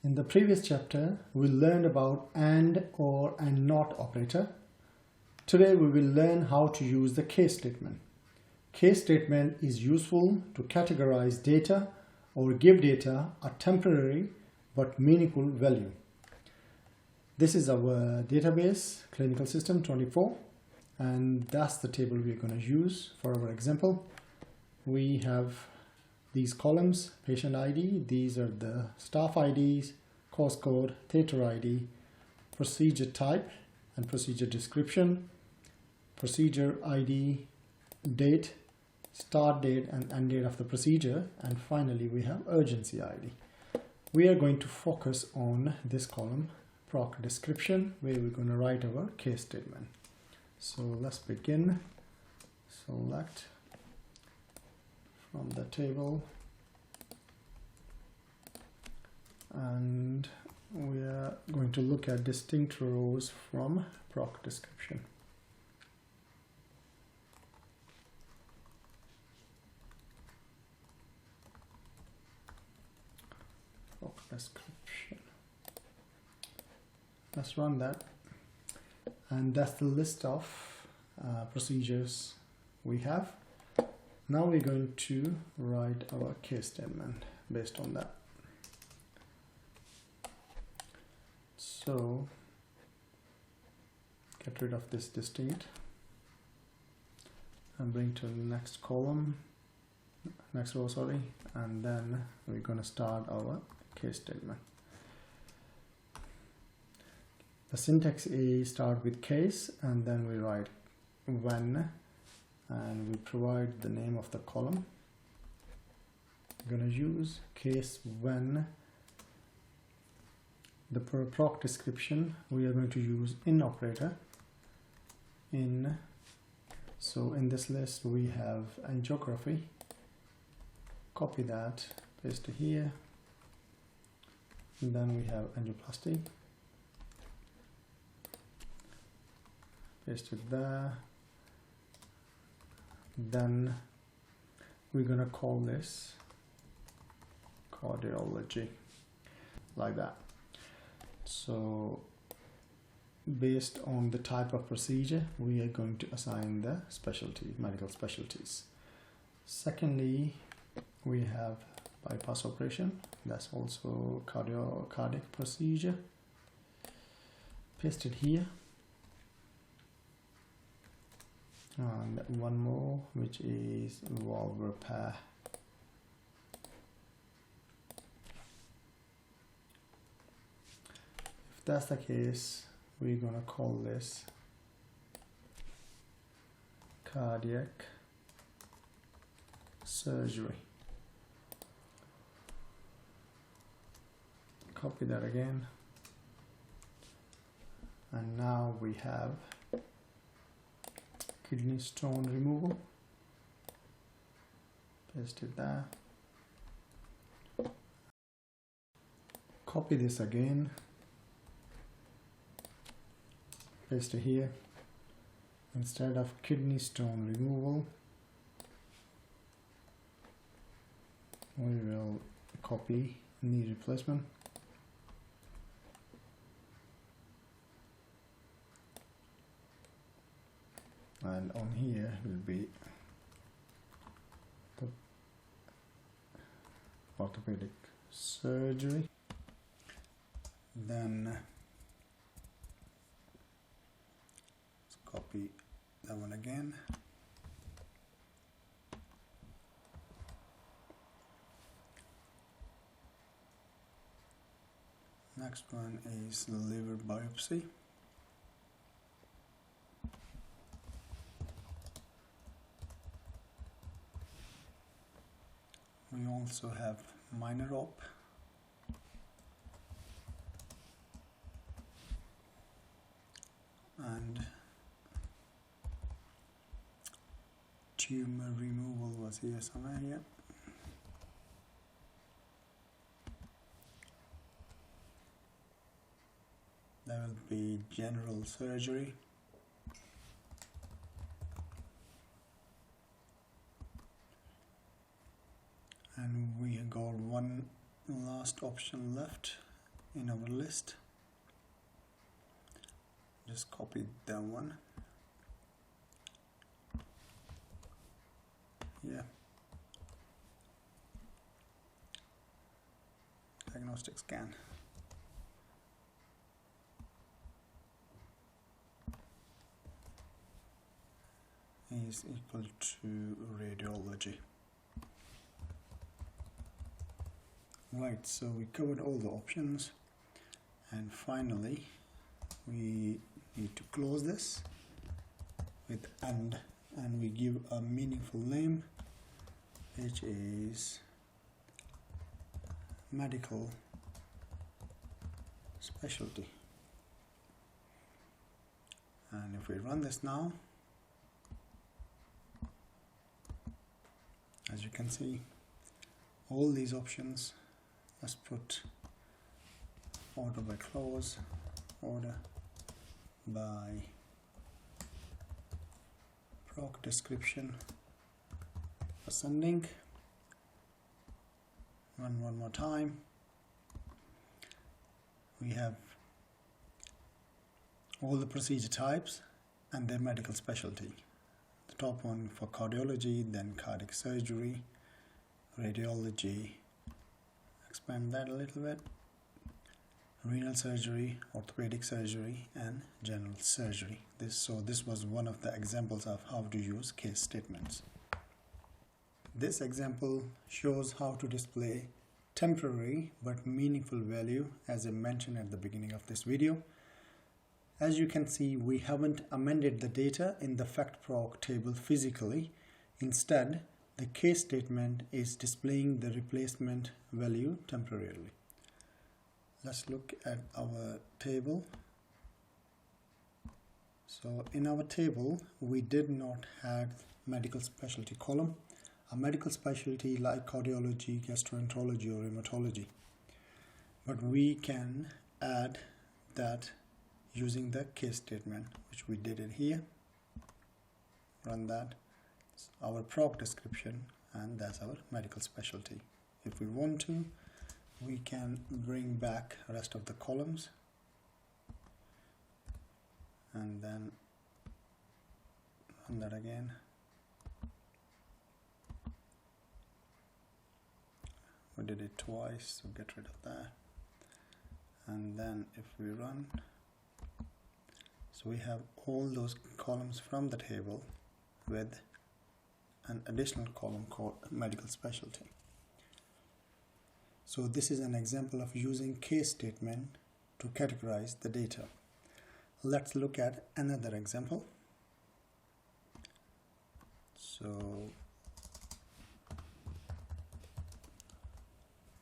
In the previous chapter, we learned about AND, OR, and NOT operator. Today we will learn how to use the case statement. Case statement is useful to categorize data or give data a temporary but meaningful value. This is our database, clinical system 24, and that's the table we're going to use for our example. We have these columns: patient ID, these are the staff IDs, course code, theater ID, procedure type and procedure description, procedure ID, date, start date and end date of the procedure, and finally we have urgency ID. We are going to focus on this column, proc description, where we're going to write our case statement. So let's begin. Select from the table, and we are going to look at distinct rows from proc description. Proc description. Let's run that, and that's the list of procedures we have. Now we're going to write our case statement based on that. So get rid of this distinct and bring to the next column, next row, sorry, and then we're going to start our case statement. The syntax is start with case, and then we write when, and we provide the name of the column. We're going to use case when. The proc description, we are going to use in operator. In, so in this list we have angiography. Copy that, paste it here. And then we have angioplasty. Paste it there. Then we're going to call this cardiology, like that. So based on the type of procedure, we are going to assign the specialty, medical specialties. Secondly, we have bypass operation. That's also cardiac procedure. Paste it here. And one more, which is valve repair. If that's the case, we're going to call this cardiac surgery. Copy that again. And now we have kidney stone removal. Paste it there. Copy this again. Paste it here. Instead of kidney stone removal, we will copy knee replacement. And on here will be the orthopedic surgery. Then let's copy that one again. Next one is liver biopsy. We also have minor op. And tumor removal was here somewhere here. That will be general surgery. And we have got one last option left, in our list. Just copy that one. Yeah. Diagnostic scan. Is equal to radiology. Right, so we covered all the options, and finally we need to close this with and we give a meaningful name, which is medical specialty. And if we run this now, as you can see, all these options, let's put order by clause, order by proc description, ascending. Run one more time. We have all the procedure types and their medical specialty. The top one for cardiology, then cardiac surgery, radiology, expand that a little bit, renal surgery, orthopedic surgery, and general surgery. This was one of the examples of how to use case statements. This example shows how to display temporary but meaningful value, as I mentioned at the beginning of this video. As you can see, we haven't amended the data in the fact-proc table physically. Instead, the case statement is displaying the replacement value temporarily. Let's look at our table. So in our table, we did not have medical specialty column, a medical specialty like cardiology, gastroenterology, or rheumatology. But we can add that using the case statement, which we did it here. Run that. It's our proc description, and that's our medical specialty. If we want to, we can bring back the rest of the columns and then run that again. We did it twice, so get rid of that. And then if we run, so we have all those columns from the table with an additional column called medical specialty. So this is an example of using case statement to categorize the data. Let's look at another example. So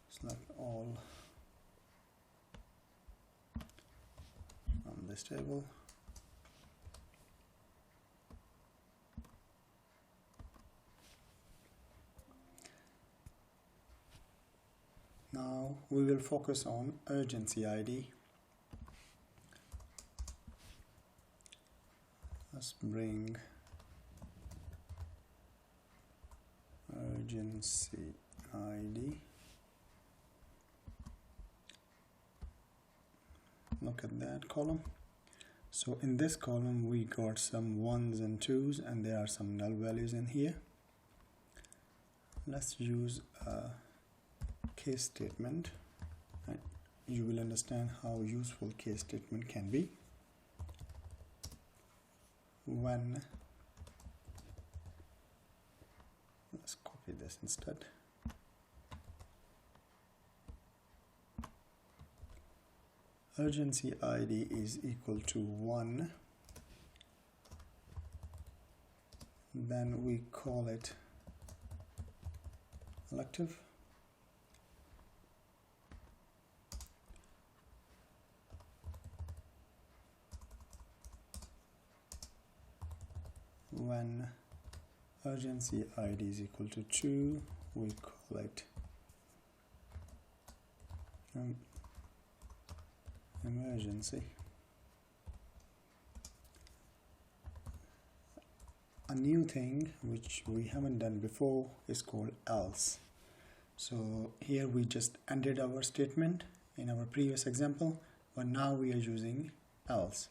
select all from this table. Now we will focus on urgency ID. Let's bring urgency ID. Look at that column. So in this column we got some 1s and 2s, and there are some null values in here. Let's use a case statement. Right. You will understand how useful case statement can be. When, let's copy this instead. Urgency ID is equal to 1, then we call it elective. When urgency ID is equal to 2, we call it emergency. A new thing which we haven't done before is called else. So here we just ended our statement in our previous example, but now we are using else.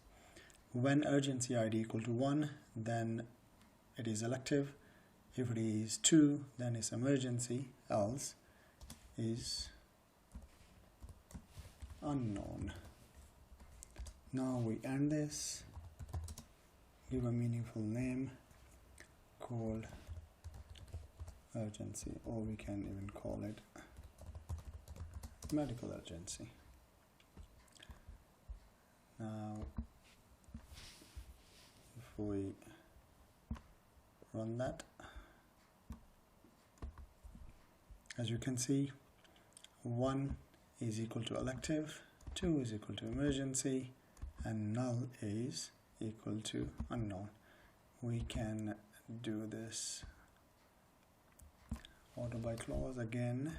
When urgency ID equal to 1, then it is elective. If it is 2, then it's emergency, else is unknown. Now we end this, give a meaningful name called urgency, or we can even call it medical urgency. Now if we run that, as you can see, 1 is equal to elective, 2 is equal to emergency, and null is equal to unknown. We can do this auto by clause again,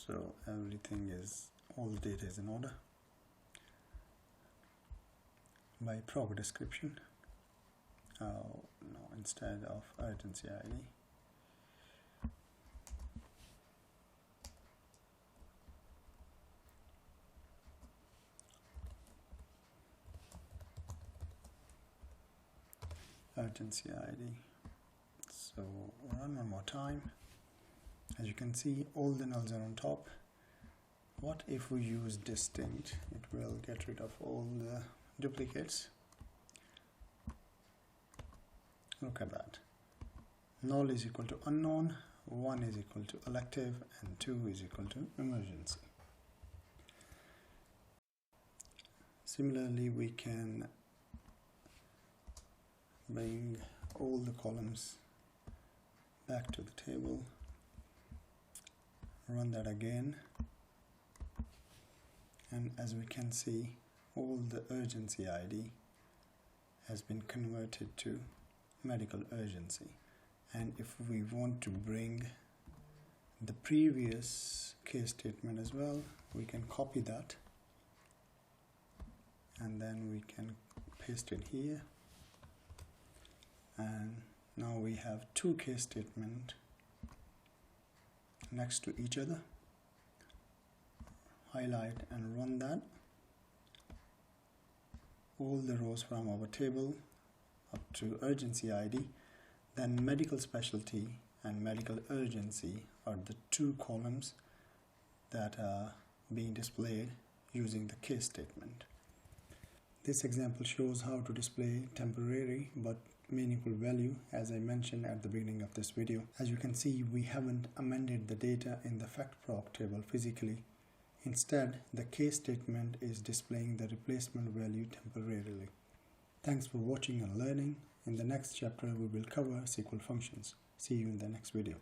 so everything is, all the data is in order. By proper description, instead of urgency ID, urgency ID. So run one more time. As you can see, all the nulls are on top. What if we use distinct? It will get rid of all the duplicates. Look at that. Null is equal to unknown, 1 is equal to elective, and 2 is equal to emergency. Similarly, we can bring all the columns back to the table, run that again, and as we can see, all the urgency ID has been converted to medical urgency. And if we want to bring the previous case statement as well, we can copy that and then we can paste it here, and now we have two case statements next to each other. Highlight and run that. All the rows from our table up to urgency ID, then medical specialty and medical urgency are the two columns that are being displayed using the case statement. This example shows how to display temporary but meaningful value, as I mentioned at the beginning of this video. As you can see, we haven't amended the data in the factproc table physically. Instead, the case statement is displaying the replacement value temporarily. Thanks for watching and learning. In the next chapter, we will cover SQL functions. See you in the next video.